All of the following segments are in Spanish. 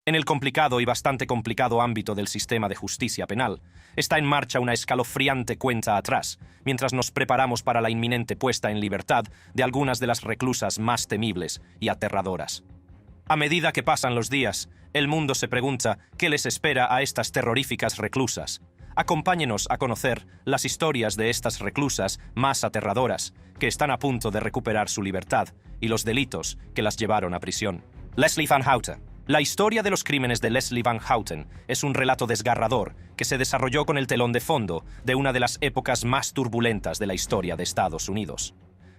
En el complicado y bastante complicado ámbito del sistema de justicia penal, está en marcha una escalofriante cuenta atrás, mientras nos preparamos para la inminente puesta en libertad de algunas de las reclusas más temibles y aterradoras. A medida que pasan los días, el mundo se pregunta qué les espera a estas terroríficas reclusas. Acompáñenos a conocer las historias de estas reclusas más aterradoras, que están a punto de recuperar su libertad, y los delitos que las llevaron a prisión. Leslie Van Houten. La historia de los crímenes de Leslie Van Houten es un relato desgarrador que se desarrolló con el telón de fondo de una de las épocas más turbulentas de la historia de Estados Unidos.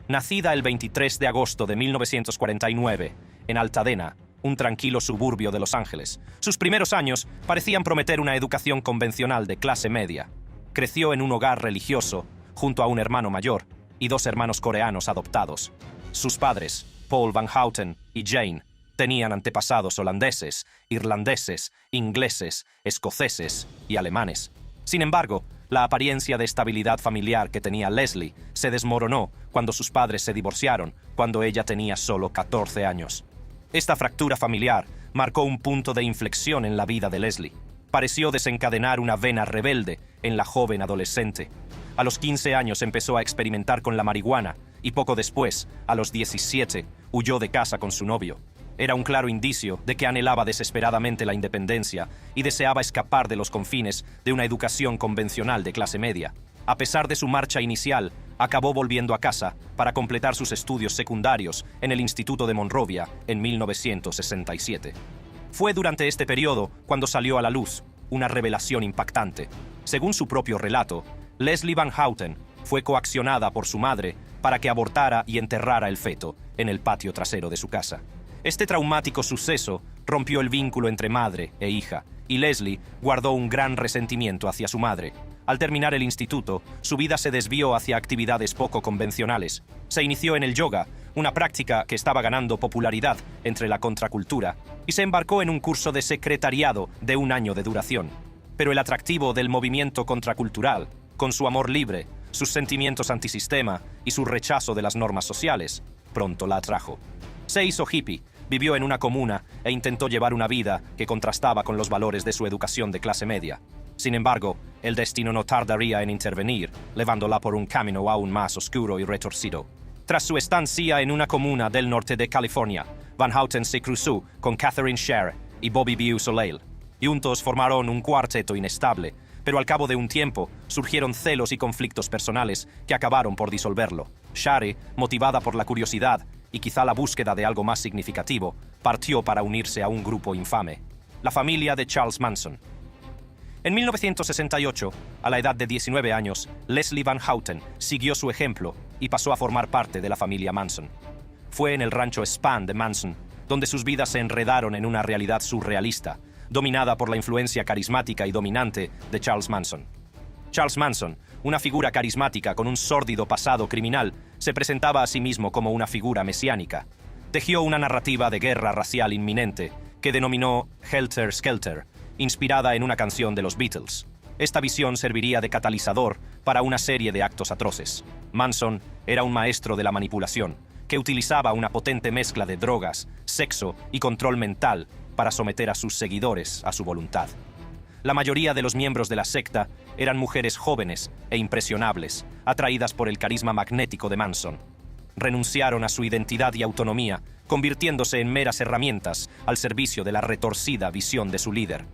Nacida el 23 de agosto de 1949 en Altadena, un tranquilo suburbio de Los Ángeles, sus primeros años parecían prometer una educación convencional de clase media. Creció en un hogar religioso, junto a un hermano mayor y dos hermanos coreanos adoptados. Sus padres, Paul Van Houten y Jane, tenían antepasados holandeses, irlandeses, ingleses, escoceses y alemanes. Sin embargo, la apariencia de estabilidad familiar que tenía Leslie se desmoronó cuando sus padres se divorciaron, cuando ella tenía solo 14 años. Esta fractura familiar marcó un punto de inflexión en la vida de Leslie. Pareció desencadenar una vena rebelde en la joven adolescente. A los 15 años empezó a experimentar con la marihuana y poco después, a los 17, huyó de casa con su novio. Era un claro indicio de que anhelaba desesperadamente la independencia y deseaba escapar de los confines de una educación convencional de clase media. A pesar de su marcha inicial, acabó volviendo a casa para completar sus estudios secundarios en el Instituto de Monrovia en 1967. Fue durante este periodo cuando salió a la luz una revelación impactante. Según su propio relato, Leslie Van Houten fue coaccionada por su madre para que abortara y enterrara el feto en el patio trasero de su casa. Este traumático suceso rompió el vínculo entre madre e hija, y Leslie guardó un gran resentimiento hacia su madre. Al terminar el instituto, su vida se desvió hacia actividades poco convencionales. Se inició en el yoga, una práctica que estaba ganando popularidad entre la contracultura, y se embarcó en un curso de secretariado de 1 año de duración. Pero el atractivo del movimiento contracultural, con su amor libre, sus sentimientos antisistema y su rechazo de las normas sociales, pronto la atrajo. Se hizo hippie, vivió en una comuna e intentó llevar una vida que contrastaba con los valores de su educación de clase media. Sin embargo, el destino no tardaría en intervenir, llevándola por un camino aún más oscuro y retorcido. Tras su estancia en una comuna del norte de California, Van Houten se cruzó con Catherine Sher y Bobby Beausoleil. Juntos formaron un cuarteto inestable, pero al cabo de un tiempo surgieron celos y conflictos personales que acabaron por disolverlo. Sherry, motivada por la curiosidad y quizá la búsqueda de algo más significativo, partió para unirse a un grupo infame, la familia de Charles Manson. En 1968, a la edad de 19 años, Leslie Van Houten siguió su ejemplo y pasó a formar parte de la familia Manson. Fue en el rancho Spahn de Manson, donde sus vidas se enredaron en una realidad surrealista, dominada por la influencia carismática y dominante de Charles Manson. Charles Manson, una figura carismática con un sórdido pasado criminal, se presentaba a sí mismo como una figura mesiánica. Tejió una narrativa de guerra racial inminente que denominó Helter Skelter, inspirada en una canción de los Beatles. Esta visión serviría de catalizador para una serie de actos atroces. Manson era un maestro de la manipulación, que utilizaba una potente mezcla de drogas, sexo y control mental para someter a sus seguidores a su voluntad. La mayoría de los miembros de la secta eran mujeres jóvenes e impresionables, atraídas por el carisma magnético de Manson. Renunciaron a su identidad y autonomía, convirtiéndose en meras herramientas al servicio de la retorcida visión de su líder.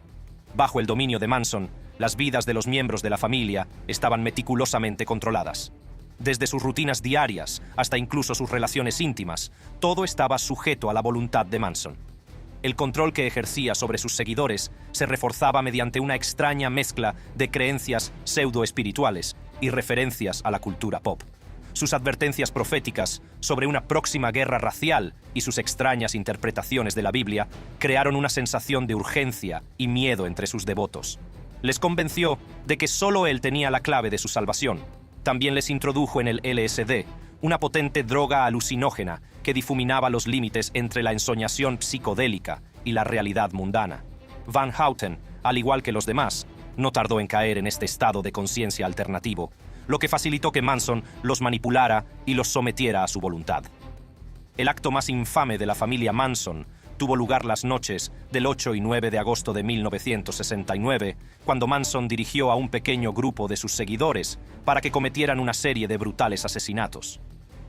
Bajo el dominio de Manson, las vidas de los miembros de la familia estaban meticulosamente controladas. Desde sus rutinas diarias hasta incluso sus relaciones íntimas, todo estaba sujeto a la voluntad de Manson. El control que ejercía sobre sus seguidores se reforzaba mediante una extraña mezcla de creencias pseudo-espirituales y referencias a la cultura pop. Sus advertencias proféticas sobre una próxima guerra racial y sus extrañas interpretaciones de la Biblia crearon una sensación de urgencia y miedo entre sus devotos. Les convenció de que solo él tenía la clave de su salvación. También les introdujo en el LSD, una potente droga alucinógena que difuminaba los límites entre la ensoñación psicodélica y la realidad mundana. Van Houten, al igual que los demás, no tardó en caer en este estado de conciencia alternativo, lo que facilitó que Manson los manipulara y los sometiera a su voluntad. El acto más infame de la familia Manson tuvo lugar las noches del 8 y 9 de agosto de 1969, cuando Manson dirigió a un pequeño grupo de sus seguidores para que cometieran una serie de brutales asesinatos.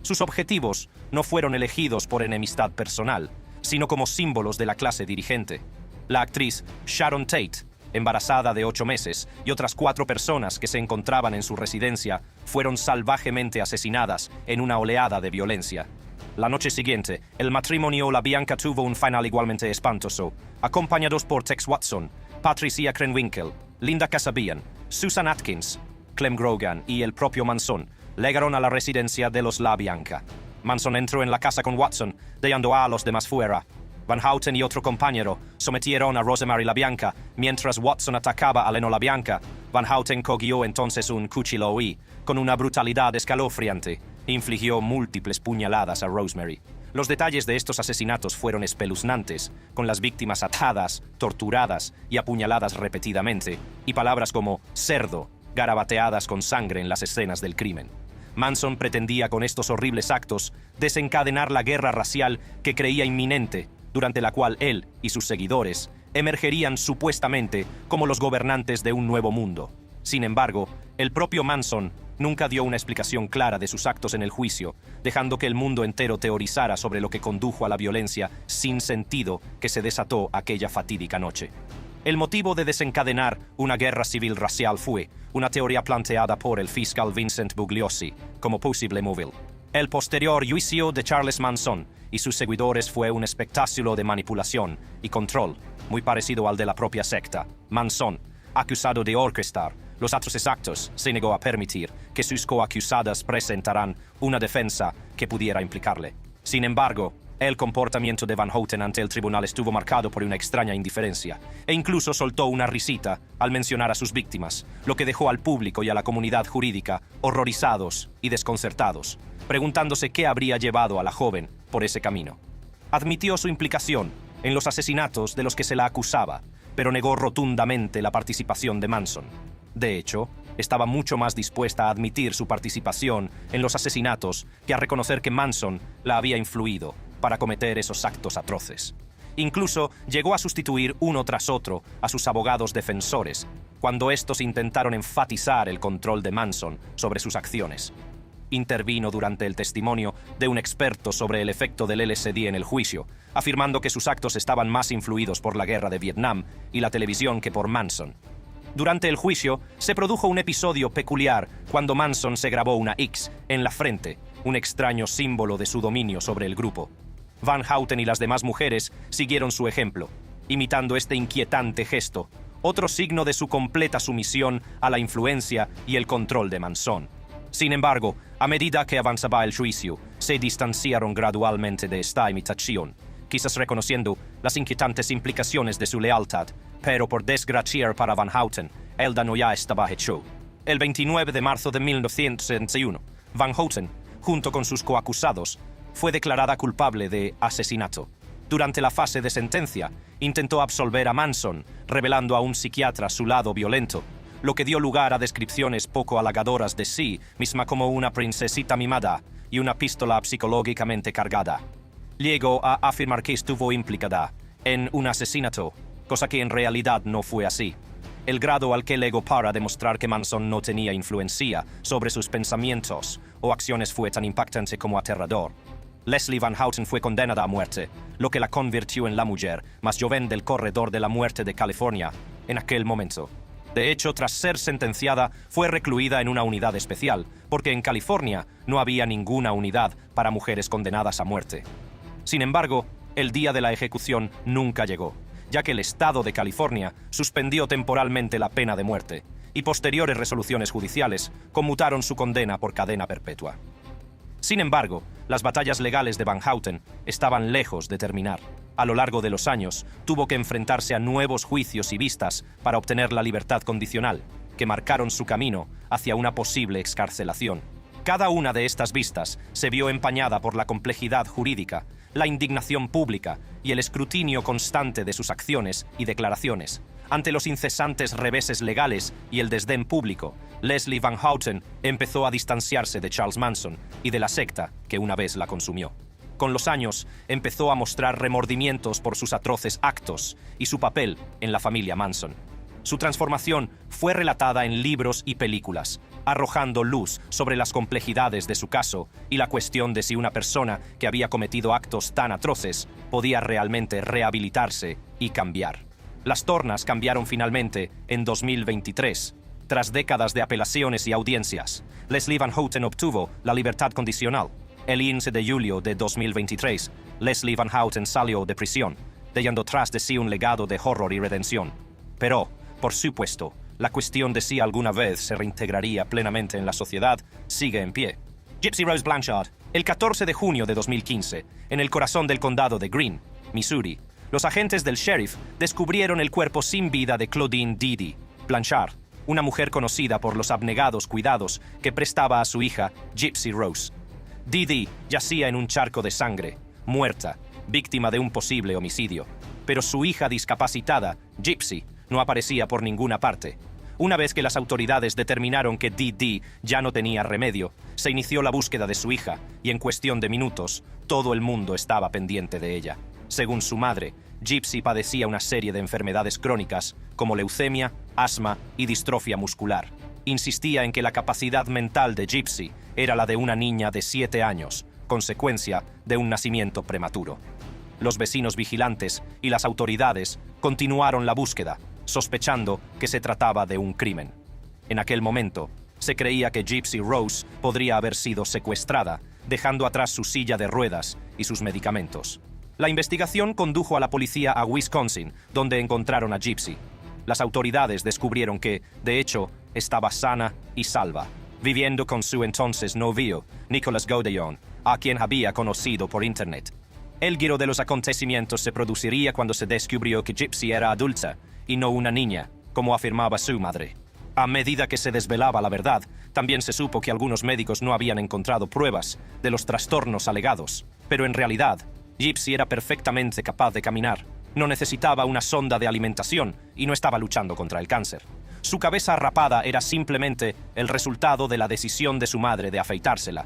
Sus objetivos no fueron elegidos por enemistad personal, sino como símbolos de la clase dirigente. La actriz Sharon Tate, embarazada de 8 meses, y otras 4 personas que se encontraban en su residencia fueron salvajemente asesinadas en una oleada de violencia. La noche siguiente, el matrimonio LaBianca tuvo un final igualmente espantoso, acompañados por Tex Watson, Patricia Krenwinkel, Linda Kasabian, Susan Atkins, Clem Grogan y el propio Manson llegaron a la residencia de los LaBianca. Manson entró en la casa con Watson, dejando a los demás fuera. Van Houten y otro compañero sometieron a Rosemary LaBianca, mientras Watson atacaba a Leno LaBianca. Van Houten cogió entonces un cuchillo y, con una brutalidad escalofriante, infligió múltiples puñaladas a Rosemary. Los detalles de estos asesinatos fueron espeluznantes, con las víctimas atadas, torturadas y apuñaladas repetidamente, y palabras como cerdo garabateadas con sangre en las escenas del crimen. Manson pretendía con estos horribles actos desencadenar la guerra racial que creía inminente, durante la cual él y sus seguidores emergerían supuestamente como los gobernantes de un nuevo mundo. Sin embargo, el propio Manson nunca dio una explicación clara de sus actos en el juicio, dejando que el mundo entero teorizara sobre lo que condujo a la violencia sin sentido que se desató aquella fatídica noche. El motivo de desencadenar una guerra civil racial fue una teoría planteada por el fiscal Vincent Bugliosi como posible móvil. El posterior juicio de Charles Manson y sus seguidores fue un espectáculo de manipulación y control, muy parecido al de la propia secta. Manson, acusado de orquestar los atroces actos, se negó a permitir que sus coacusadas presentaran una defensa que pudiera implicarle. Sin embargo, el comportamiento de Van Houten ante el tribunal estuvo marcado por una extraña indiferencia, e incluso soltó una risita al mencionar a sus víctimas, lo que dejó al público y a la comunidad jurídica horrorizados y desconcertados, preguntándose qué habría llevado a la joven por ese camino. Admitió su implicación en los asesinatos de los que se la acusaba, pero negó rotundamente la participación de Manson. De hecho, estaba mucho más dispuesta a admitir su participación en los asesinatos que a reconocer que Manson la había influido para cometer esos actos atroces. Incluso llegó a sustituir uno tras otro a sus abogados defensores, cuando estos intentaron enfatizar el control de Manson sobre sus acciones. Intervino durante el testimonio de un experto sobre el efecto del LSD en el juicio, afirmando que sus actos estaban más influidos por la guerra de Vietnam y la televisión que por Manson. Durante el juicio, se produjo un episodio peculiar cuando Manson se grabó una X en la frente, un extraño símbolo de su dominio sobre el grupo. Van Houten y las demás mujeres siguieron su ejemplo, imitando este inquietante gesto, otro signo de su completa sumisión a la influencia y el control de Manson. Sin embargo, a medida que avanzaba el juicio, se distanciaron gradualmente de esta imitación, quizás reconociendo las inquietantes implicaciones de su lealtad, pero por desgracia para Van Houten, el daño ya estaba hecho. El 29 de marzo de 1961, Van Houten, junto con sus coacusados, fue declarada culpable de asesinato. Durante la fase de sentencia, intentó absolver a Manson, revelando a un psiquiatra su lado violento, lo que dio lugar a descripciones poco halagadoras de sí misma como una princesita mimada y una pistola psicológicamente cargada. Llegó a afirmar que estuvo implicada en un asesinato, cosa que en realidad no fue así. El grado al que llegó para demostrar que Manson no tenía influencia sobre sus pensamientos o acciones fue tan impactante como aterrador. Leslie Van Houten fue condenada a muerte, lo que la convirtió en la mujer más joven del corredor de la muerte de California en aquel momento. De hecho, tras ser sentenciada, fue recluida en una unidad especial, porque en California no había ninguna unidad para mujeres condenadas a muerte. Sin embargo, el día de la ejecución nunca llegó, ya que el Estado de California suspendió temporalmente la pena de muerte, y posteriores resoluciones judiciales conmutaron su condena por cadena perpetua. Sin embargo, las batallas legales de Van Houten estaban lejos de terminar. A lo largo de los años, tuvo que enfrentarse a nuevos juicios y vistas para obtener la libertad condicional, que marcaron su camino hacia una posible excarcelación. Cada una de estas vistas se vio empañada por la complejidad jurídica, la indignación pública y el escrutinio constante de sus acciones y declaraciones. Ante los incesantes reveses legales y el desdén público, Leslie Van Houten empezó a distanciarse de Charles Manson y de la secta que una vez la consumió. Con los años, empezó a mostrar remordimientos por sus atroces actos y su papel en la familia Manson. Su transformación fue relatada en libros y películas, arrojando luz sobre las complejidades de su caso y la cuestión de si una persona que había cometido actos tan atroces podía realmente rehabilitarse y cambiar. Las tornas cambiaron finalmente en 2023. Tras décadas de apelaciones y audiencias, Leslie Van Houten obtuvo la libertad condicional. El 15 de julio de 2023, Leslie Van Houten salió de prisión, dejando tras de sí un legado de horror y redención. Pero, por supuesto, la cuestión de si alguna vez se reintegraría plenamente en la sociedad sigue en pie. Gypsy Rose Blanchard. El 14 de junio de 2015, en el corazón del condado de Greene, Missouri, los agentes del sheriff descubrieron el cuerpo sin vida de Claudine Didi Blanchard, una mujer conocida por los abnegados cuidados que prestaba a su hija, Gypsy Rose. Didi yacía en un charco de sangre, muerta, víctima de un posible homicidio. Pero su hija discapacitada, Gypsy, no aparecía por ninguna parte. Una vez que las autoridades determinaron que Didi ya no tenía remedio, se inició la búsqueda de su hija, y en cuestión de minutos, todo el mundo estaba pendiente de ella. Según su madre, Gypsy padecía una serie de enfermedades crónicas, como leucemia, asma y distrofia muscular. Insistía en que la capacidad mental de Gypsy era la de una niña de 7 años, consecuencia de un nacimiento prematuro. Los vecinos vigilantes y las autoridades continuaron la búsqueda, sospechando que se trataba de un crimen. En aquel momento, se creía que Gypsy Rose podría haber sido secuestrada, dejando atrás su silla de ruedas y sus medicamentos. La investigación condujo a la policía a Wisconsin, donde encontraron a Gypsy. Las autoridades descubrieron que, de hecho, estaba sana y salva, viviendo con su entonces novio, Nicholas Godeon, a quien había conocido por Internet. El giro de los acontecimientos se produciría cuando se descubrió que Gypsy era adulta y no una niña, como afirmaba su madre. A medida que se desvelaba la verdad, también se supo que algunos médicos no habían encontrado pruebas de los trastornos alegados, pero en realidad, Gypsy era perfectamente capaz de caminar, no necesitaba una sonda de alimentación y no estaba luchando contra el cáncer. Su cabeza rapada era simplemente el resultado de la decisión de su madre de afeitársela.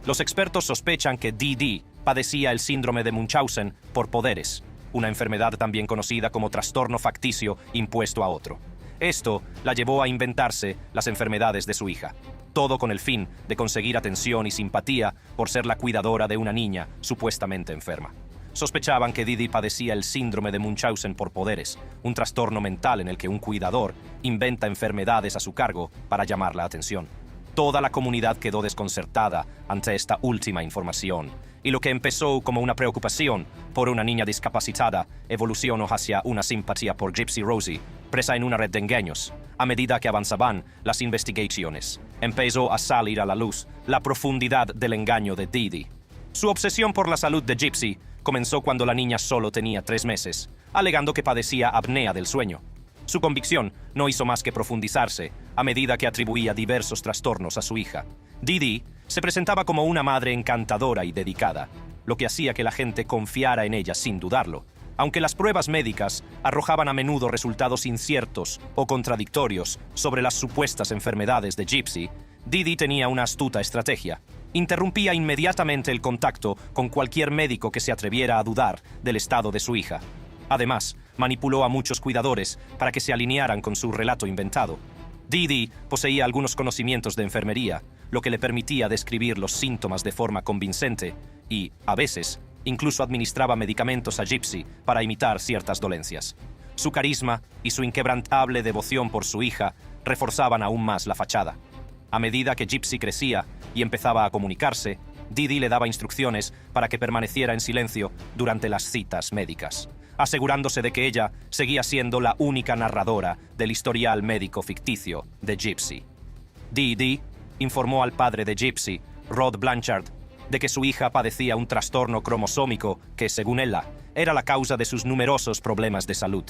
Los expertos sospechan que Didi padecía el síndrome de Munchausen por poderes, una enfermedad también conocida como trastorno facticio impuesto a otro. Esto la llevó a inventarse las enfermedades de su hija, todo con el fin de conseguir atención y simpatía por ser la cuidadora de una niña supuestamente enferma. Sospechaban que Didi padecía el síndrome de Munchausen por poderes, un trastorno mental en el que un cuidador inventa enfermedades a su cargo para llamar la atención. Toda la comunidad quedó desconcertada ante esta última información, y lo que empezó como una preocupación por una niña discapacitada evolucionó hacia una simpatía por Gypsy Rosie, presa en una red de engaños. A medida que avanzaban las investigaciones, empezó a salir a la luz la profundidad del engaño de Didi. Su obsesión por la salud de Gypsy comenzó cuando la niña solo tenía 3 meses, alegando que padecía apnea del sueño. Su convicción no hizo más que profundizarse a medida que atribuía diversos trastornos a su hija. Didi se presentaba como una madre encantadora y dedicada, lo que hacía que la gente confiara en ella sin dudarlo. Aunque las pruebas médicas arrojaban a menudo resultados inciertos o contradictorios sobre las supuestas enfermedades de Gypsy, Didi tenía una astuta estrategia. Interrumpía inmediatamente el contacto con cualquier médico que se atreviera a dudar del estado de su hija. Además, manipuló a muchos cuidadores para que se alinearan con su relato inventado. Didi poseía algunos conocimientos de enfermería, lo que le permitía describir los síntomas de forma convincente y, a veces, incluso administraba medicamentos a Gypsy para imitar ciertas dolencias. Su carisma y su inquebrantable devoción por su hija reforzaban aún más la fachada. A medida que Gypsy crecía y empezaba a comunicarse, Didi le daba instrucciones para que permaneciera en silencio durante las citas médicas, asegurándose de que ella seguía siendo la única narradora del historial médico ficticio de Gypsy. Didi informó al padre de Gypsy, Rod Blanchard, de que su hija padecía un trastorno cromosómico que, según ella, era la causa de sus numerosos problemas de salud.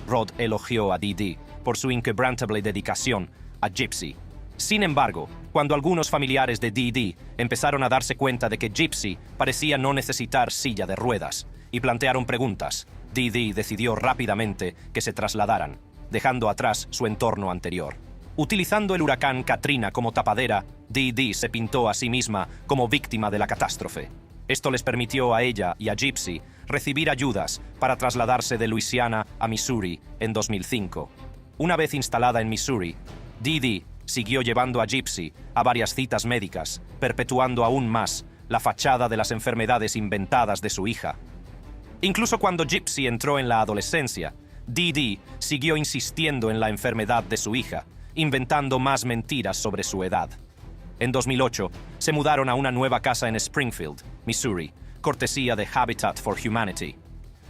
Rod elogió a Didi por su inquebrantable dedicación a Gypsy. Sin embargo, cuando algunos familiares de Didi empezaron a darse cuenta de que Gypsy parecía no necesitar silla de ruedas y plantearon preguntas, Didi decidió rápidamente que se trasladaran, dejando atrás su entorno anterior. Utilizando el huracán Katrina como tapadera, Didi se pintó a sí misma como víctima de la catástrofe. Esto les permitió a ella y a Gypsy recibir ayudas para trasladarse de Luisiana a Missouri en 2005. Una vez instalada en Missouri, Dee Dee siguió llevando a Gypsy a varias citas médicas, perpetuando aún más la fachada de las enfermedades inventadas de su hija. Incluso cuando Gypsy entró en la adolescencia, Dee Dee siguió insistiendo en la enfermedad de su hija, inventando más mentiras sobre su edad. En 2008, se mudaron a una nueva casa en Springfield, Missouri, cortesía de Habitat for Humanity.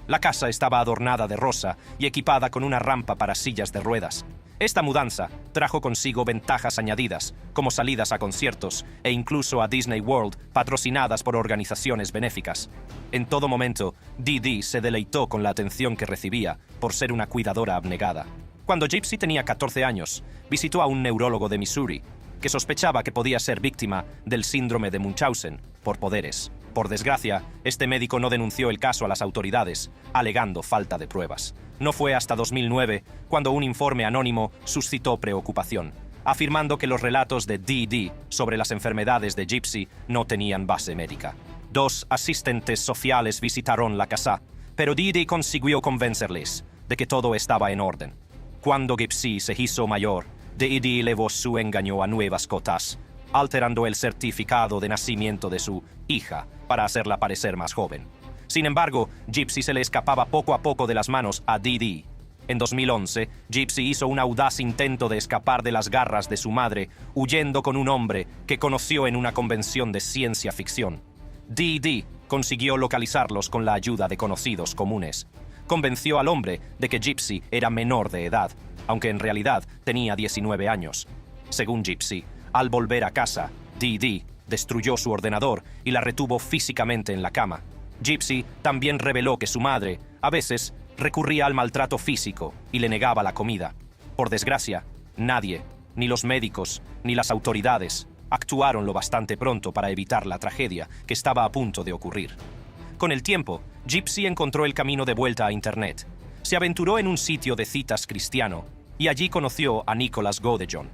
La casa estaba adornada de rosa y equipada con una rampa para sillas de ruedas. Esta mudanza trajo consigo ventajas añadidas, como salidas a conciertos e incluso a Disney World, patrocinadas por organizaciones benéficas. En todo momento, Dee Dee se deleitó con la atención que recibía por ser una cuidadora abnegada. Cuando Gypsy tenía 14 años, visitó a un neurólogo de Missouri, que sospechaba que podía ser víctima del síndrome de Munchausen por poderes. Por desgracia, este médico no denunció el caso a las autoridades, alegando falta de pruebas. No fue hasta 2009 cuando un informe anónimo suscitó preocupación, afirmando que los relatos de Dee Dee sobre las enfermedades de Gypsy no tenían base médica. 2 asistentes sociales visitaron la casa, pero Dee Dee consiguió convencerles de que todo estaba en orden. Cuando Gypsy se hizo mayor, Dee Dee elevó su engaño a nuevas cotas, alterando el certificado de nacimiento de su hija para hacerla parecer más joven. Sin embargo, Gypsy se le escapaba poco a poco de las manos a Dee Dee. En 2011, Gypsy hizo un audaz intento de escapar de las garras de su madre, huyendo con un hombre que conoció en una convención de ciencia ficción. Dee Dee consiguió localizarlos con la ayuda de conocidos comunes. Convenció al hombre de que Gypsy era menor de edad, aunque en realidad tenía 19 años. Según Gypsy, al volver a casa, Dee Dee destruyó su ordenador y la retuvo físicamente en la cama. Gypsy también reveló que su madre, a veces, recurría al maltrato físico y le negaba la comida. Por desgracia, nadie, ni los médicos, ni las autoridades, actuaron lo bastante pronto para evitar la tragedia que estaba a punto de ocurrir. Con el tiempo, Gypsy encontró el camino de vuelta a Internet. Se aventuró en un sitio de citas cristiano y allí conoció a Nicholas Godejohn.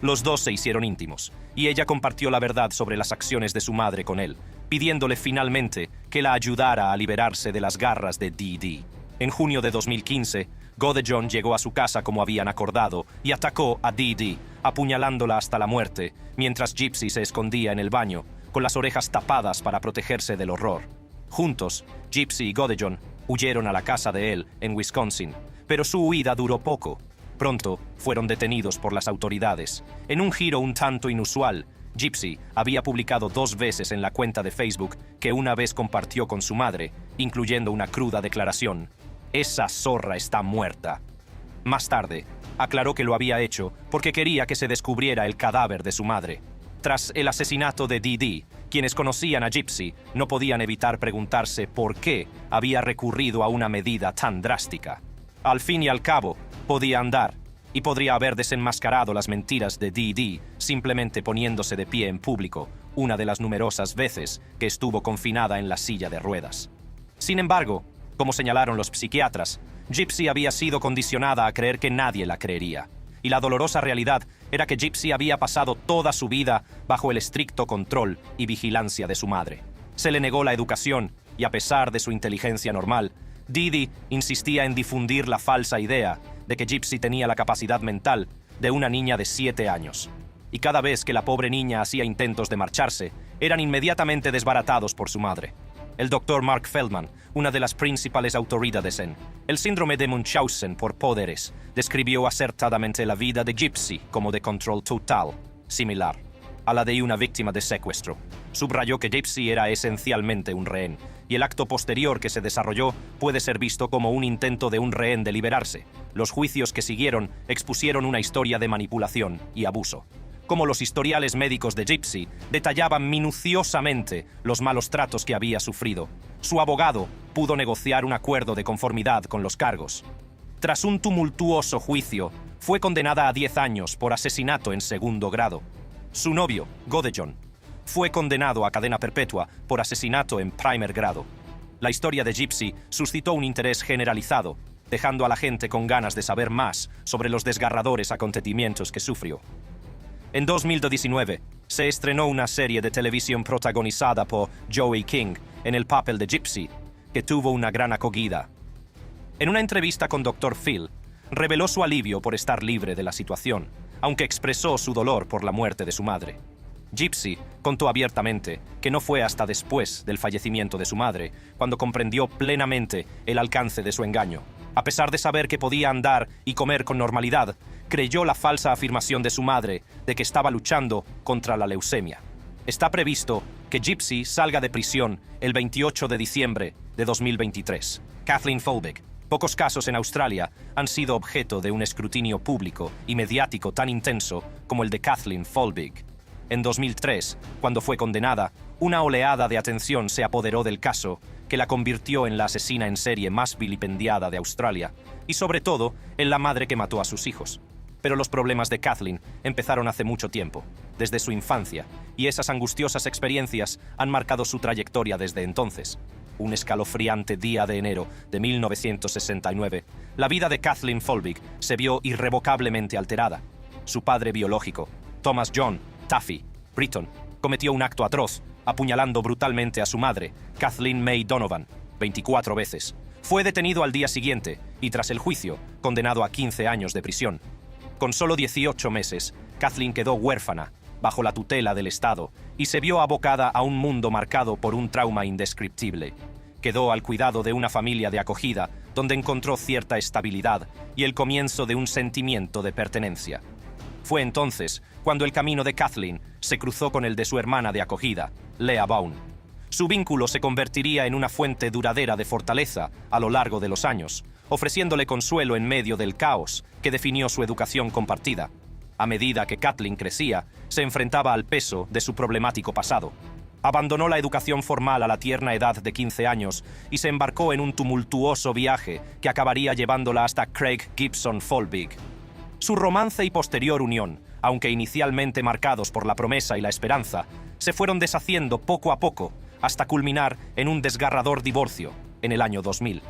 Los dos se hicieron íntimos, y ella compartió la verdad sobre las acciones de su madre con él, pidiéndole finalmente que la ayudara a liberarse de las garras de Dee Dee. En junio de 2015, Godejohn llegó a su casa como habían acordado y atacó a Dee Dee, apuñalándola hasta la muerte, mientras Gypsy se escondía en el baño, con las orejas tapadas para protegerse del horror. Juntos, Gypsy y Godejohn huyeron a la casa de él en Wisconsin, pero su huida duró poco. Pronto fueron detenidos por las autoridades. En un giro un tanto inusual, Gypsy había publicado 2 veces en la cuenta de Facebook que una vez compartió con su madre, incluyendo una cruda declaración: «Esa zorra está muerta». Más tarde, aclaró que lo había hecho porque quería que se descubriera el cadáver de su madre. Tras el asesinato de Dee Dee, quienes conocían a Gypsy no podían evitar preguntarse por qué había recurrido a una medida tan drástica. Al fin y al cabo, podía andar, y podría haber desenmascarado las mentiras de Dee Dee simplemente poniéndose de pie en público, una de las numerosas veces que estuvo confinada en la silla de ruedas. Sin embargo, como señalaron los psiquiatras, Gypsy había sido condicionada a creer que nadie la creería, y la dolorosa realidad era que Gypsy había pasado toda su vida bajo el estricto control y vigilancia de su madre. Se le negó la educación, y a pesar de su inteligencia normal, Dee Dee insistía en difundir la falsa idea de que Gypsy tenía la capacidad mental de una niña de 7 años. Y cada vez que la pobre niña hacía intentos de marcharse, eran inmediatamente desbaratados por su madre. El Dr. Mark Feldman, una de las principales autoridades en el síndrome de Munchausen por poderes, describió acertadamente la vida de Gypsy como de control total, similar a la de una víctima de secuestro. Subrayó que Gypsy era esencialmente un rehén, y el acto posterior que se desarrolló puede ser visto como un intento de un rehén de liberarse. Los juicios que siguieron expusieron una historia de manipulación y abuso. Como los historiales médicos de Gypsy detallaban minuciosamente los malos tratos que había sufrido, su abogado pudo negociar un acuerdo de conformidad con los cargos. Tras un tumultuoso juicio, fue condenada a 10 años por asesinato en 2º grado. Su novio, Godejohn, fue condenado a cadena perpetua por asesinato en 1er grado. La historia de Gypsy suscitó un interés generalizado, dejando a la gente con ganas de saber más sobre los desgarradores acontecimientos que sufrió. En 2019, se estrenó una serie de televisión protagonizada por Joey King en el papel de Gypsy, que tuvo una gran acogida. En una entrevista con Dr. Phil, reveló su alivio por estar libre de la situación, aunque expresó su dolor por la muerte de su madre. Gypsy contó abiertamente que no fue hasta después del fallecimiento de su madre cuando comprendió plenamente el alcance de su engaño. A pesar de saber que podía andar y comer con normalidad, creyó la falsa afirmación de su madre de que estaba luchando contra la leucemia. Está previsto que Gypsy salga de prisión el 28 de diciembre de 2023. Kathleen Folbig. Pocos casos en Australia han sido objeto de un escrutinio público y mediático tan intenso como el de Kathleen Folbig. En 2003, cuando fue condenada, una oleada de atención se apoderó del caso, que la convirtió en la asesina en serie más vilipendiada de Australia, y sobre todo, en la madre que mató a sus hijos. Pero los problemas de Kathleen empezaron hace mucho tiempo, desde su infancia, y esas angustiosas experiencias han marcado su trayectoria desde entonces. Un escalofriante día de enero de 1969, la vida de Kathleen Folbig se vio irrevocablemente alterada. Su padre biológico, Thomas John Taffy Britton, cometió un acto atroz, apuñalando brutalmente a su madre, Kathleen May Donovan, 24 veces. Fue detenido al día siguiente y, tras el juicio, condenado a 15 años de prisión. Con solo 18 meses, Kathleen quedó huérfana, bajo la tutela del Estado, y se vio abocada a un mundo marcado por un trauma indescriptible. Quedó al cuidado de una familia de acogida, donde encontró cierta estabilidad y el comienzo de un sentimiento de pertenencia. Fue entonces cuando el camino de Kathleen se cruzó con el de su hermana de acogida, Leah Vaughn. Su vínculo se convertiría en una fuente duradera de fortaleza a lo largo de los años, ofreciéndole consuelo en medio del caos que definió su educación compartida. A medida que Kathleen crecía, se enfrentaba al peso de su problemático pasado. Abandonó la educación formal a la tierna edad de 15 años y se embarcó en un tumultuoso viaje que acabaría llevándola hasta Craig Gibson Folbig. Su romance y posterior unión, aunque inicialmente marcados por la promesa y la esperanza, se fueron deshaciendo poco a poco hasta culminar en un desgarrador divorcio en el año 2000.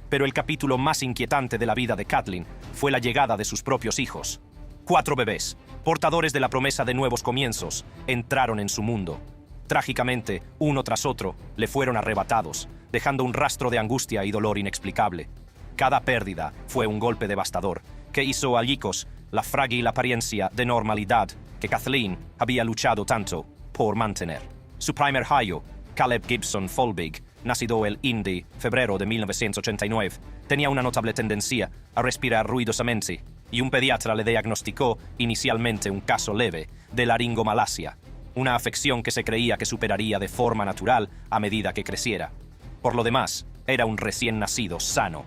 Pero el capítulo más inquietante de la vida de Kathleen fue la llegada de sus propios hijos. 4 bebés, portadores de la promesa de nuevos comienzos, entraron en su mundo. Trágicamente, uno tras otro, le fueron arrebatados, dejando un rastro de angustia y dolor inexplicable. Cada pérdida fue un golpe devastador, que hizo añicos la frágil apariencia de normalidad que Kathleen había luchado tanto por mantener. Su primer hijo, Caleb Gibson Folbig, nacido el 1 de febrero de 1989, tenía una notable tendencia a respirar ruidosamente, y un pediatra le diagnosticó inicialmente un caso leve de laringomalacia, una afección que se creía que superaría de forma natural a medida que creciera. Por lo demás, era un recién nacido sano.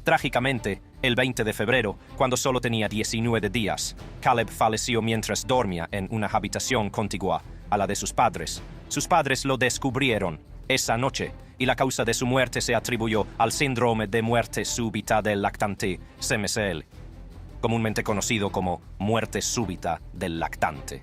Trágicamente, el 20 de febrero, cuando solo tenía 19 días, Caleb falleció mientras dormía en una habitación contigua a la de sus padres. Sus padres lo descubrieron esa noche, y la causa de su muerte se atribuyó al síndrome de muerte súbita del lactante, SMSL, comúnmente conocido como muerte súbita del lactante.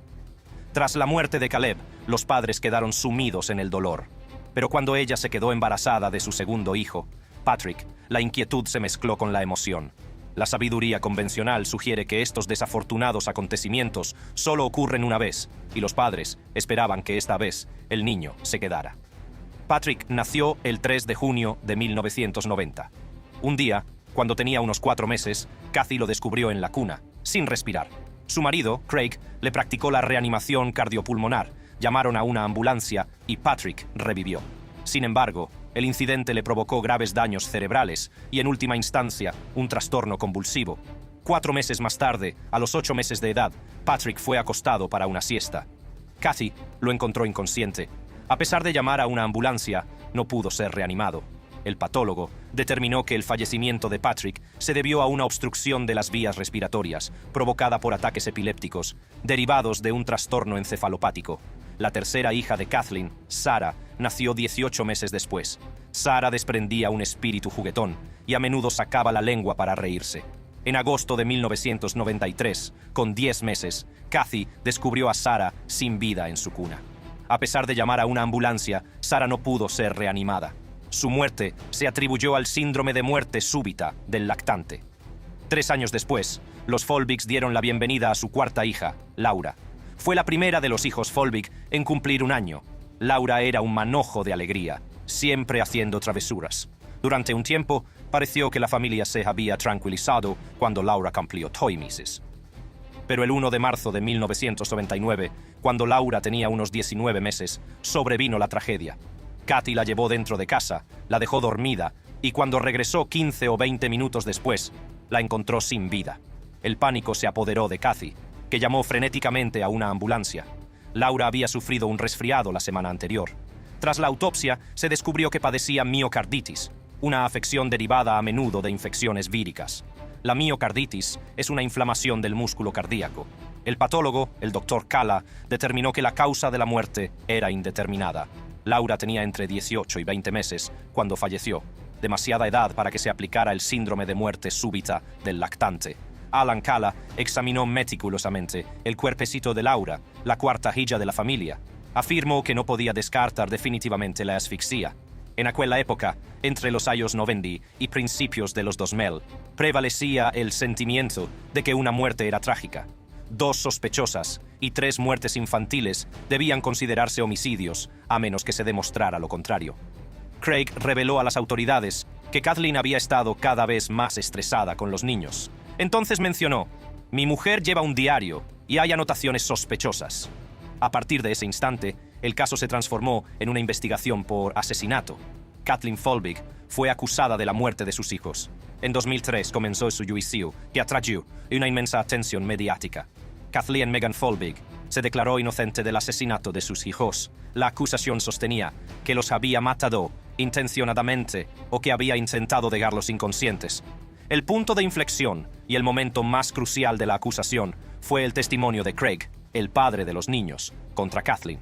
Tras la muerte de Caleb, los padres quedaron sumidos en el dolor. Pero cuando ella se quedó embarazada de su segundo hijo, Patrick, la inquietud se mezcló con la emoción. La sabiduría convencional sugiere que estos desafortunados acontecimientos solo ocurren una vez, y los padres esperaban que esta vez el niño se quedara. Patrick nació el 3 de junio de 1990. Un día, cuando tenía unos 4 meses, Kathy lo descubrió en la cuna, sin respirar. Su marido, Craig, le practicó la reanimación cardiopulmonar, llamaron a una ambulancia y Patrick revivió. Sin embargo, el incidente le provocó graves daños cerebrales y, en última instancia, un trastorno convulsivo. 4 meses más tarde, a los 8 meses de edad, Patrick fue acostado para una siesta. Kathy lo encontró inconsciente. A pesar de llamar a una ambulancia, no pudo ser reanimado. El patólogo determinó que el fallecimiento de Patrick se debió a una obstrucción de las vías respiratorias, provocada por ataques epilépticos, derivados de un trastorno encefalopático. La tercera hija de Kathleen, Sarah, nació 18 meses después. Sarah desprendía un espíritu juguetón y a menudo sacaba la lengua para reírse. En agosto de 1993, con 10 meses, Kathy descubrió a Sarah sin vida en su cuna. A pesar de llamar a una ambulancia, Sarah no pudo ser reanimada. Su muerte se atribuyó al síndrome de muerte súbita del lactante. 3 años después, los Folbigs dieron la bienvenida a su cuarta hija, Laura. Fue la primera de los hijos Folbig en cumplir 1 año. Laura era un manojo de alegría, siempre haciendo travesuras. Durante un tiempo, pareció que la familia se había tranquilizado cuando Laura cumplió 2 meses. Pero el 1 de marzo de 1999, cuando Laura tenía unos 19 meses, sobrevino la tragedia. Kathy la llevó dentro de casa, la dejó dormida, y cuando regresó 15 o 20 minutos después, la encontró sin vida. El pánico se apoderó de Kathy, que llamó frenéticamente a una ambulancia. Laura había sufrido un resfriado la semana anterior. Tras la autopsia, se descubrió que padecía miocarditis, una afección derivada a menudo de infecciones víricas. La miocarditis es una inflamación del músculo cardíaco. El patólogo, el Dr. Kala, determinó que la causa de la muerte era indeterminada. Laura tenía entre 18 y 20 meses cuando falleció, demasiada edad para que se aplicara el síndrome de muerte súbita del lactante. Alan Kala examinó meticulosamente el cuerpecito de Laura, la cuarta hija de la familia. Afirmó que no podía descartar definitivamente la asfixia. En aquella época, entre los años 90 y principios de los 2000, prevalecía el sentimiento de que una muerte era trágica. 2 sospechosas y 3 muertes infantiles debían considerarse homicidios, a menos que se demostrara lo contrario. Craig reveló a las autoridades que Kathleen había estado cada vez más estresada con los niños. Entonces mencionó: «Mi mujer lleva un diario y hay anotaciones sospechosas». A partir de ese instante, el caso se transformó en una investigación por asesinato. Kathleen Folbig fue acusada de la muerte de sus hijos. En 2003 comenzó su juicio, que atrajo una inmensa atención mediática. Kathleen Megan Folbig se declaró inocente del asesinato de sus hijos. La acusación sostenía que los había matado intencionadamente o que había intentado dejarlos inconscientes. El punto de inflexión y el momento más crucial de la acusación fue el testimonio de Craig, el padre de los niños, contra Kathleen.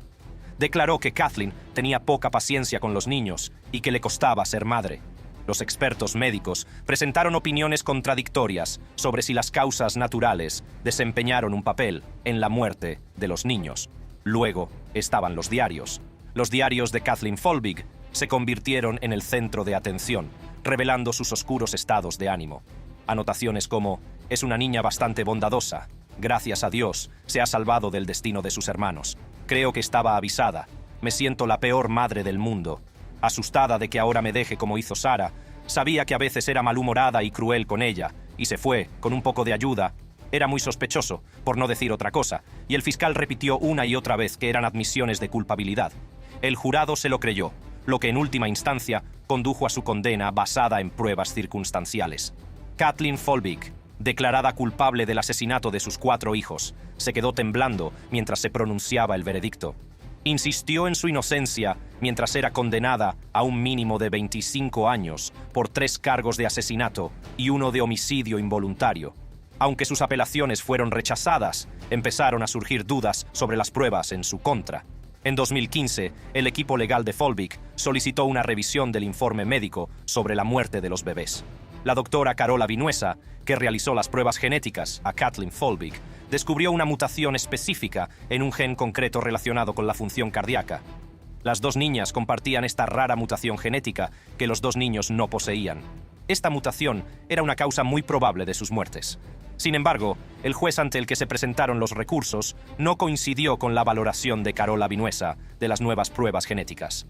Declaró que Kathleen tenía poca paciencia con los niños y que le costaba ser madre. Los expertos médicos presentaron opiniones contradictorias sobre si las causas naturales desempeñaron un papel en la muerte de los niños. Luego estaban los diarios. Los diarios de Kathleen Folbig se convirtieron en el centro de atención, revelando sus oscuros estados de ánimo. Anotaciones como: «Es una niña bastante bondadosa. Gracias a Dios, se ha salvado del destino de sus hermanos. Creo que estaba avisada. Me siento la peor madre del mundo. Asustada de que ahora me deje como hizo Sara. Sabía que a veces era malhumorada y cruel con ella, y se fue, con un poco de ayuda. Era muy sospechoso, por no decir otra cosa, y el fiscal repitió una y otra vez que eran admisiones de culpabilidad. El jurado se lo creyó, lo que en última instancia condujo a su condena basada en pruebas circunstanciales. Kathleen Folbig, declarada culpable del asesinato de sus 4 hijos, se quedó temblando mientras se pronunciaba el veredicto. Insistió en su inocencia mientras era condenada a un mínimo de 25 años por 3 cargos de asesinato y 1 de homicidio involuntario. Aunque sus apelaciones fueron rechazadas, empezaron a surgir dudas sobre las pruebas en su contra. En 2015, el equipo legal de Folbig solicitó una revisión del informe médico sobre la muerte de los bebés. La doctora Carola Vinuesa, que realizó las pruebas genéticas a Kathleen Folbig, descubrió una mutación específica en un gen concreto relacionado con la función cardíaca. Las 2 niñas compartían esta rara mutación genética que los 2 niños no poseían. Esta mutación era una causa muy probable de sus muertes. Sin embargo, el juez ante el que se presentaron los recursos no coincidió con la valoración de Carola Vinuesa de las nuevas pruebas genéticas.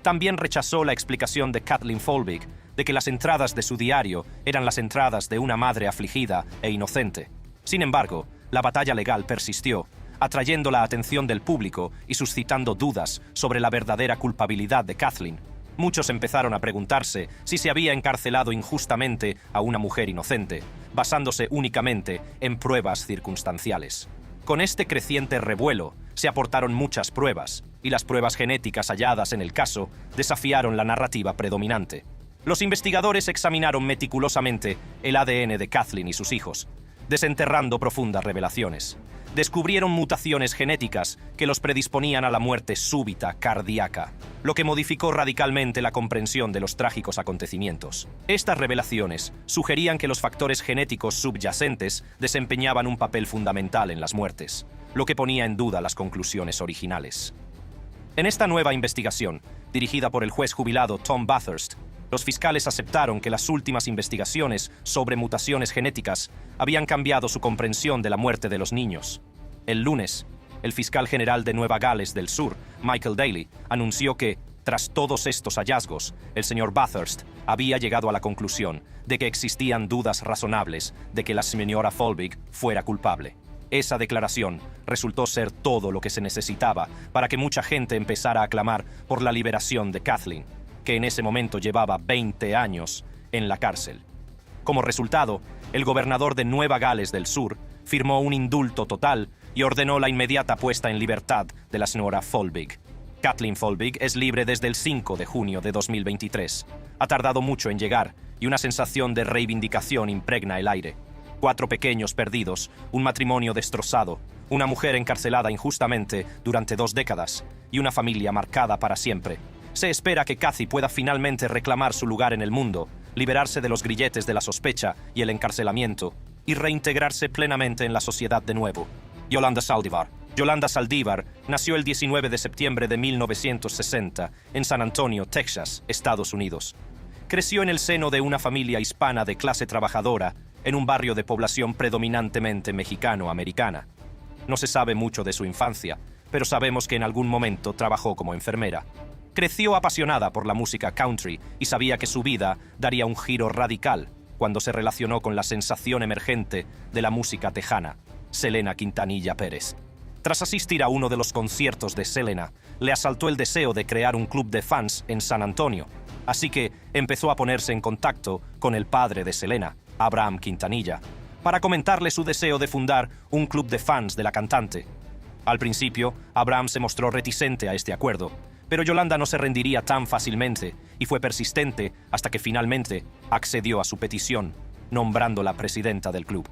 También rechazó la explicación de Kathleen Folbig de que las entradas de su diario eran las entradas de una madre afligida e inocente. Sin embargo, la batalla legal persistió, atrayendo la atención del público y suscitando dudas sobre la verdadera culpabilidad de Kathleen. Muchos empezaron a preguntarse si se había encarcelado injustamente a una mujer inocente, basándose únicamente en pruebas circunstanciales. Con este creciente revuelo, se aportaron muchas pruebas, y las pruebas genéticas halladas en el caso desafiaron la narrativa predominante. Los investigadores examinaron meticulosamente el ADN de Kathleen y sus hijos, desenterrando profundas revelaciones. Descubrieron mutaciones genéticas que los predisponían a la muerte súbita cardíaca, lo que modificó radicalmente la comprensión de los trágicos acontecimientos. Estas revelaciones sugerían que los factores genéticos subyacentes desempeñaban un papel fundamental en las muertes, lo que ponía en duda las conclusiones originales. En esta nueva investigación, dirigida por el juez jubilado Tom Bathurst, los fiscales aceptaron que las últimas investigaciones sobre mutaciones genéticas habían cambiado su comprensión de la muerte de los niños. El lunes, el fiscal general de Nueva Gales del Sur, Michael Daly, anunció que, tras todos estos hallazgos, el señor Bathurst había llegado a la conclusión de que existían dudas razonables de que la señora Folbig fuera culpable. Esa declaración resultó ser todo lo que se necesitaba para que mucha gente empezara a clamar por la liberación de Kathleen, que en ese momento llevaba 20 años en la cárcel. Como resultado, el gobernador de Nueva Gales del Sur firmó un indulto total y ordenó la inmediata puesta en libertad de la señora Folbig. Kathleen Folbig es libre desde el 5 de junio de 2023. Ha tardado mucho en llegar y una sensación de reivindicación impregna el aire. 4 pequeños perdidos, un matrimonio destrozado, una mujer encarcelada injustamente durante 2 décadas y una familia marcada para siempre. Se espera que Kathy pueda finalmente reclamar su lugar en el mundo, liberarse de los grilletes de la sospecha y el encarcelamiento y reintegrarse plenamente en la sociedad de nuevo. Yolanda Saldívar. Yolanda Saldívar nació el 19 de septiembre de 1960 en San Antonio, Texas, Estados Unidos. Creció en el seno de una familia hispana de clase trabajadora en un barrio de población predominantemente mexicano-americana. No se sabe mucho de su infancia, pero sabemos que en algún momento trabajó como enfermera. Creció apasionada por la música country y sabía que su vida daría un giro radical cuando se relacionó con la sensación emergente de la música tejana, Selena Quintanilla Pérez. Tras asistir a uno de los conciertos de Selena, le asaltó el deseo de crear un club de fans en San Antonio, así que empezó a ponerse en contacto con el padre de Selena, Abraham Quintanilla, para comentarle su deseo de fundar un club de fans de la cantante. Al principio, Abraham se mostró reticente a este acuerdo, pero Yolanda no se rendiría tan fácilmente y fue persistente hasta que finalmente accedió a su petición, nombrándola presidenta del club.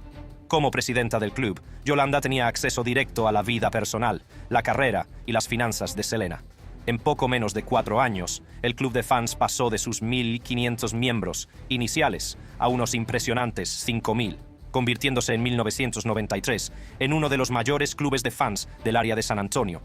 Como presidenta del club, Yolanda tenía acceso directo a la vida personal, la carrera y las finanzas de Selena. En poco menos de 4 años, el club de fans pasó de sus 1.500 miembros iniciales a unos impresionantes 5.000, convirtiéndose en 1993 en uno de los mayores clubes de fans del área de San Antonio.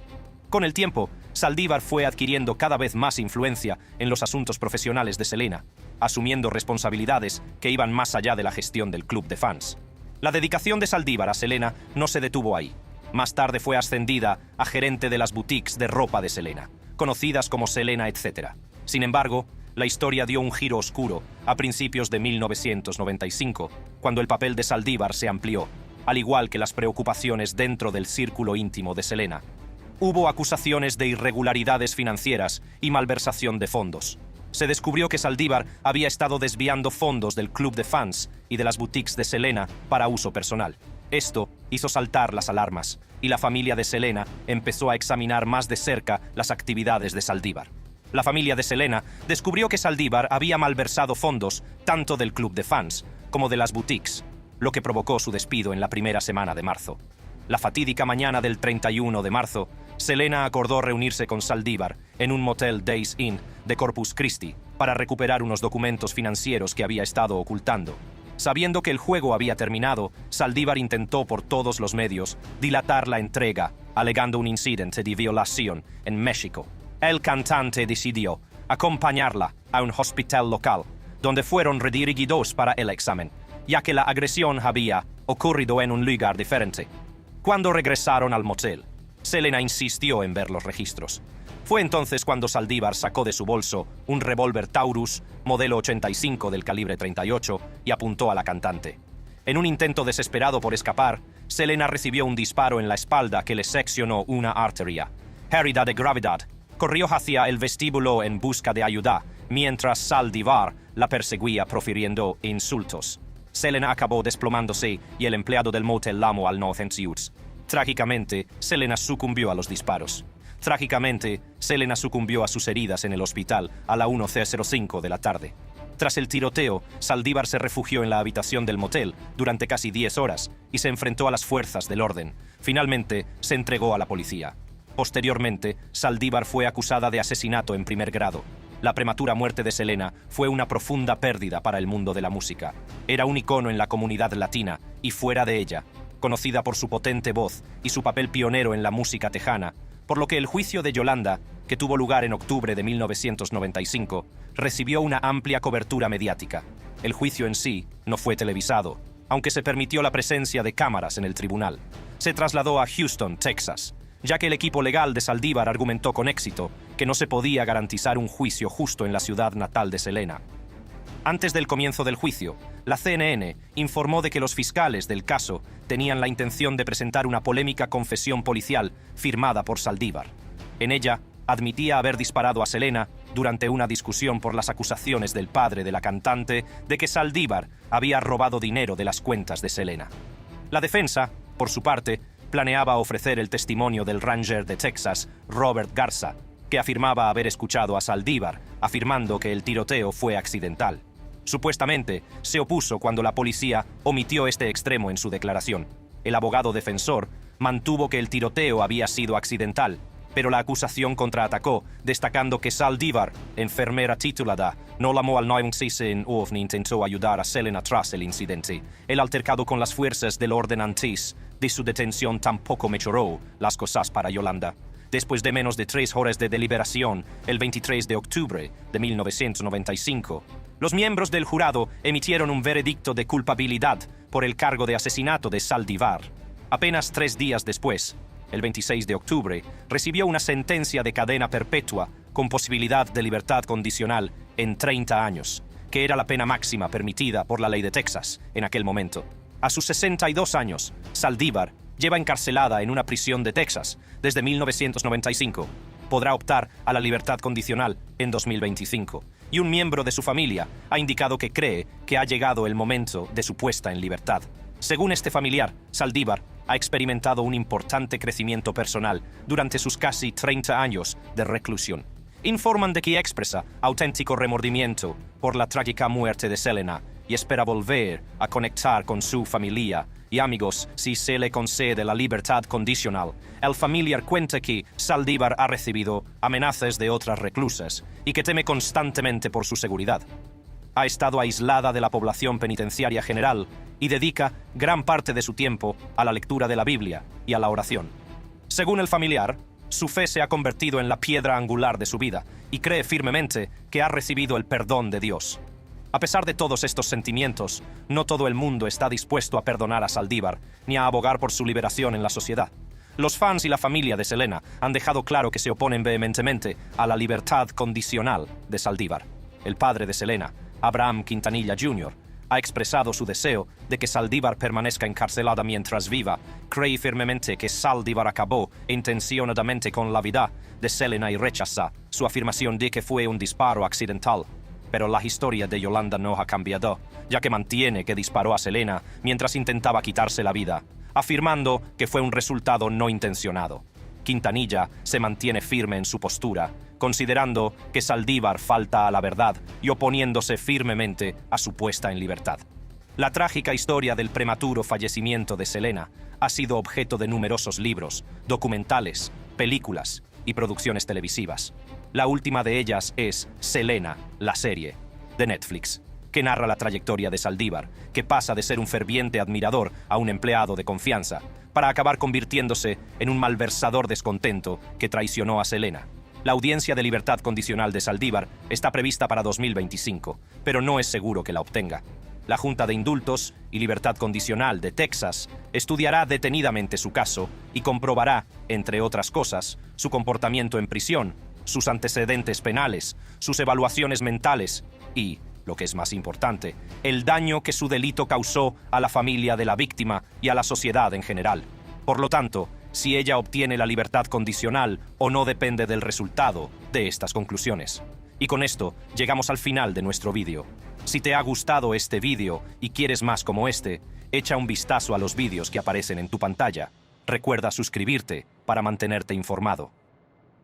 Con el tiempo, Saldívar fue adquiriendo cada vez más influencia en los asuntos profesionales de Selena, asumiendo responsabilidades que iban más allá de la gestión del club de fans. La dedicación de Saldívar a Selena no se detuvo ahí. Más tarde fue ascendida a gerente de las boutiques de ropa de Selena, conocidas como Selena etc. Sin embargo, la historia dio un giro oscuro a principios de 1995, cuando el papel de Saldívar se amplió, al igual que las preocupaciones dentro del círculo íntimo de Selena. Hubo acusaciones de irregularidades financieras y malversación de fondos. Se descubrió que Saldívar había estado desviando fondos del club de fans y de las boutiques de Selena para uso personal. Esto hizo saltar las alarmas, y la familia de Selena empezó a examinar más de cerca las actividades de Saldívar. La familia de Selena descubrió que Saldívar había malversado fondos tanto del club de fans como de las boutiques, lo que provocó su despido en la primera semana de marzo. La fatídica mañana del 31 de marzo, Selena acordó reunirse con Saldívar en un motel Days Inn de Corpus Christi para recuperar unos documentos financieros que había estado ocultando. Sabiendo que el juego había terminado, Saldívar intentó por todos los medios dilatar la entrega, alegando un incidente de violación en México. El cantante decidió acompañarla a un hospital local, donde fueron redirigidos para el examen, ya que la agresión había ocurrido en un lugar diferente. Cuando regresaron al motel, Selena insistió en ver los registros. Fue entonces cuando Saldívar sacó de su bolso un revólver Taurus, modelo 85 del calibre 38, y apuntó a la cantante. En un intento desesperado por escapar, Selena recibió un disparo en la espalda que le seccionó una arteria. Herida de gravedad, corrió hacia el vestíbulo en busca de ayuda, mientras Saldívar la perseguía profiriendo insultos. Selena acabó desplomándose y el empleado del motel llamó al 911. Trágicamente, Selena sucumbió a los disparos. Trágicamente, Selena sucumbió a sus heridas en el hospital a la 1:05 de la tarde. Tras el tiroteo, Saldívar se refugió en la habitación del motel durante casi 10 horas y se enfrentó a las fuerzas del orden. Finalmente, se entregó a la policía. Posteriormente, Saldívar fue acusada de asesinato en primer grado. La prematura muerte de Selena fue una profunda pérdida para el mundo de la música. Era un icono en la comunidad latina y fuera de ella, conocida por su potente voz y su papel pionero en la música tejana, por lo que el juicio de Yolanda, que tuvo lugar en octubre de 1995, recibió una amplia cobertura mediática. El juicio en sí no fue televisado, aunque se permitió la presencia de cámaras en el tribunal. Se trasladó a Houston, Texas. ya que el equipo legal de Saldívar argumentó con éxito que no se podía garantizar un juicio justo en la ciudad natal de Selena. Antes del comienzo del juicio, la CNN informó de que los fiscales del caso tenían la intención de presentar una polémica confesión policial firmada por Saldívar. En ella, admitía haber disparado a Selena durante una discusión por las acusaciones del padre de la cantante de que Saldívar había robado dinero de las cuentas de Selena. La defensa, por su parte, planeaba ofrecer el testimonio del Ranger de Texas, Robert Garza, que afirmaba haber escuchado a Saldívar, afirmando que el tiroteo fue accidental. Supuestamente, se opuso cuando la policía omitió este extremo en su declaración. El abogado defensor mantuvo que el tiroteo había sido accidental, pero la acusación contraatacó, destacando que Saldívar, enfermera titulada, no llamó al 911 ni intentó ayudar a Selena tras el incidente. El altercado con las fuerzas del orden antes de su detención tampoco mejoró las cosas para Yolanda. Después de menos de 3 horas de deliberación, el 23 de octubre de 1995, los miembros del jurado emitieron un veredicto de culpabilidad por el cargo de asesinato de Saldívar. Apenas 3 días después, el 26 de octubre, recibió una sentencia de cadena perpetua con posibilidad de libertad condicional en 30 años, que era la pena máxima permitida por la ley de Texas en aquel momento. A sus 62 años, Saldívar lleva encarcelada en una prisión de Texas desde 1995. Podrá optar a la libertad condicional en 2025. Y un miembro de su familia ha indicado que cree que ha llegado el momento de su puesta en libertad. Según este familiar, Saldívar ha experimentado un importante crecimiento personal durante sus casi 30 años de reclusión. Informan de que expresa auténtico remordimiento por la trágica muerte de Selena y espera volver a conectar con su familia y amigos si se le concede la libertad condicional. El familiar cuenta que Saldívar ha recibido amenazas de otras reclusas y que teme constantemente por su seguridad. Ha estado aislada de la población penitenciaria general y dedica gran parte de su tiempo a la lectura de la Biblia y a la oración. Según el familiar, su fe se ha convertido en la piedra angular de su vida y cree firmemente que ha recibido el perdón de Dios. A pesar de todos estos sentimientos, no todo el mundo está dispuesto a perdonar a Saldívar ni a abogar por su liberación en la sociedad. Los fans y la familia de Selena han dejado claro que se oponen vehementemente a la libertad condicional de Saldívar. El padre de Selena, Abraham Quintanilla Jr., ha expresado su deseo de que Saldívar permanezca encarcelada mientras viva. Cree firmemente que Saldívar acabó intencionadamente con la vida de Selena y rechaza su afirmación de que fue un disparo accidental. Pero la historia de Yolanda no ha cambiado, ya que mantiene que disparó a Selena mientras intentaba quitarse la vida, afirmando que fue un resultado no intencionado. Quintanilla se mantiene firme en su postura, considerando que Saldívar falta a la verdad y oponiéndose firmemente a su puesta en libertad. La trágica historia del prematuro fallecimiento de Selena ha sido objeto de numerosos libros, documentales, películas y producciones televisivas. La última de ellas es Selena, la serie, de Netflix, que narra la trayectoria de Saldívar, que pasa de ser un ferviente admirador a un empleado de confianza, para acabar convirtiéndose en un malversador descontento que traicionó a Selena. La audiencia de libertad condicional de Saldívar está prevista para 2025, pero no es seguro que la obtenga. La Junta de Indultos y Libertad Condicional de Texas estudiará detenidamente su caso y comprobará, entre otras cosas, su comportamiento en prisión, sus antecedentes penales, sus evaluaciones mentales y, lo que es más importante, el daño que su delito causó a la familia de la víctima y a la sociedad en general. Por lo tanto, si ella obtiene la libertad condicional o no depende del resultado de estas conclusiones. Y con esto llegamos al final de nuestro vídeo. Si te ha gustado este vídeo y quieres más como este, echa un vistazo a los vídeos que aparecen en tu pantalla. Recuerda suscribirte para mantenerte informado.